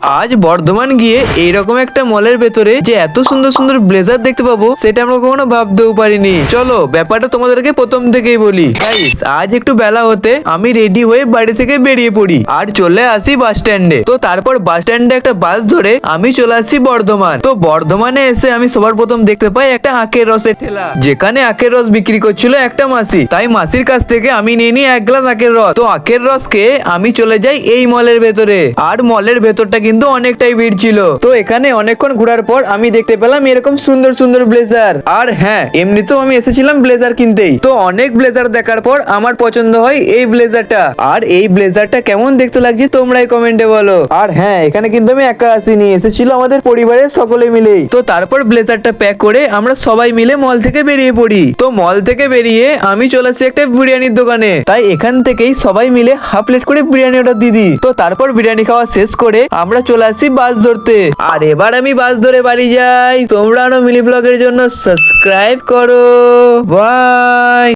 আজ বর্ধমান গিয়ে এইরকম একটা মলের ভেতরে যে এত সুন্দর সুন্দর ব্লেজার দেখতে পাবো সেটা আমরা কখনো ভাবতেও পারিনি। চলো ব্যাপারটা তোমাদেরকে প্রথম থেকেই বলি। গাইস, আজ একটু বেলা হতে আমি রেডি হয়ে বাড়ি থেকে বেরিয়ে পড়ি আর চলে আসি বাস স্ট্যান্ডে। তো তারপর বাস স্ট্যান্ডে একটা বাস ধরে আমি চলে আসি বর্ধমান। তো বর্ধমানে এসে আমি সবার প্রথম দেখতে পাই একটা আখের রসের ঠেলা, যেখানে আখের রস বিক্রি করছিল একটা মাসি। তাই মাসির কাছ থেকে আমি নিয়ে নিই 1 গ্লাস আখের রস। তো আখের রস খেয়ে আমি চলে যাই এই মলের ভেতরে। আর মলের ভেতরটা কিন্তু অনেকটাই ভিড় ছিল। তো এখানে অনেকক্ষণ ঘোরার পর আমি দেখতে পেলাম এরকম সুন্দর সুন্দর ব্লেজার। আর হ্যাঁ, এমনিতেও আমি এসেছিলাম ব্লেজার কিনতেই। তো অনেক ব্লেজার দেখার পর আমার পছন্দ হয় এই ব্লেজারটা। আর এই ব্লেজারটা কেমন দেখতে লাগছে তোমরাই কমেন্টে বলো। আর হ্যাঁ, এখানে কিন্তু আমি একা আসিনি, এসেছিল আমাদের পরিবারের সকলে মিলেই। তো তারপর ব্লেজারটা প্যাক করে আমরা সবাই মিলে মল থেকে বেরিয়ে পড়ি। তো মল থেকে বেরিয়ে আমি চলে আসি একটা বিরিয়ানির দোকানে। তাই এখান থেকেই সবাই মিলে হাফ প্লেট করে বিরিয়ানি অর্ডার দিয়ে দিই। তো তারপর বিরিয়ানি খাওয়া শেষ করে আমরা চলে আসি বাস ধরতে। আর এবার আমি বাস ধরে বাড়ি যাই। তোমরা আরো মিলি ব্লগের জন্য সাবস্ক্রাইব করো। বাই।